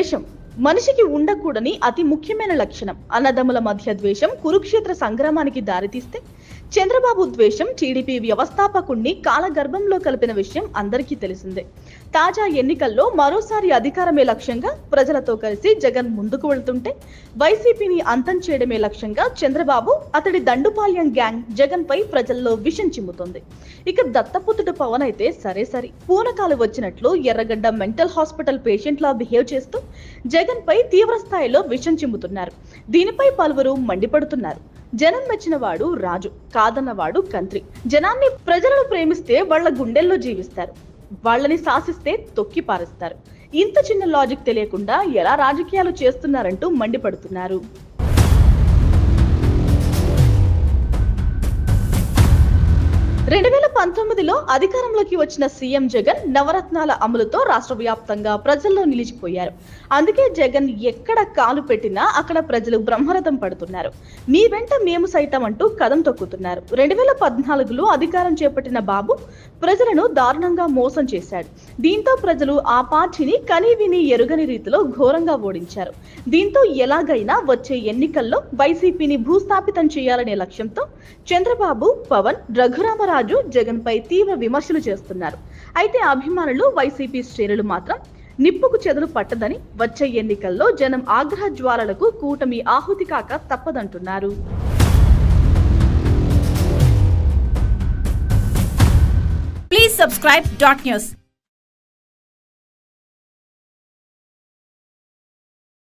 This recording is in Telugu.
ద్వేషం మనిషికి ఉండకూడని అతి ముఖ్యమైన లక్షణం. అన్నదమ్ముల మధ్య ద్వేషం కురుక్షేత్ర సంగ్రామానికి దారితీస్తే చంద్రబాబు ద్వేషం టీడీపీ వ్యవస్థాపకుణ్ణి కాలగర్భంలో కలిపిన విషయం అందరికీ తెలిసిందే. తాజా ఎన్నికల్లో మరోసారి అధికారమే లక్ష్యంగా ప్రజలతో కలిసి జగన్ ముందుకు వెళ్తుంటే వైసీపీని అంతం చేయడమే లక్ష్యంగా చంద్రబాబు అతడి దండుపాల్యం గ్యాంగ్ జగన్ పై ప్రజల్లో విషం చిమ్ముతోంది. ఇక దత్తపుత్రుడు పవన్ అయితే సరే పూనకాలు వచ్చినట్లు ఎర్రగడ్డ మెంటల్ హాస్పిటల్ పేషెంట్ లా బిహేవ్ చేస్తూ జగన్ పై తీవ్ర స్థాయిలో విషం చిమ్ముతున్నారు. దీనిపై పలువురు మండిపడుతున్నారు. జనం మెచ్చినవాడు రాజు, కాదన్నవాడు కంత్రి. జనాన్ని ప్రజలను ప్రేమిస్తే వాళ్ల గుండెల్లో జీవిస్తారు, వాళ్ళని శాసిస్తే తొక్కి పారేస్తారు. ఇంత చిన్న లాజిక్ తెలియకుండా ఎలా రాజకీయాలు చేస్తున్నారంటూ మండిపడుతున్నారు. 2019లో అధికారంలోకి వచ్చిన సీఎం జగన్ నవరత్నాల అమలుతో రాష్ట్ర వ్యాప్తంగా ప్రజల్లో నిలిచిపోయారు. అందుకే జగన్ ఎక్కడ కాలు పెట్టినా అక్కడ ప్రజలు బ్రహ్మరథం పడుతున్నారు. మీ వెంట మేము సైతం అంటూ కదం తొక్కుతున్నారు. 2014లో అధికారం చేపట్టిన బాబు ప్రజలను దారుణంగా మోసం చేశాడు. దీంతో ప్రజలు ఆ పార్టీని కనీవిని ఎరుగని రీతిలో ఘోరంగా ఓడించారు. దీంతో ఎలాగైనా వచ్చే ఎన్నికల్లో వైసీపీని భూస్థాపితం చేయాలనే లక్ష్యంతో చంద్రబాబు, పవన్, రఘురామరాజు జగన్ పై తీవ్ర విమర్శలు చేస్తున్నారు. అయితే అభిమానులు, వైసీపీ శ్రేణులు మాత్రం నిప్పుకు చెదలు పట్టదని, వచ్చే ఎన్నికల్లో జనం ఆగ్రహ జ్వాలలకు కూటమి ఆహుతి కాక తప్పదంటున్నారు. Please subscribe .news.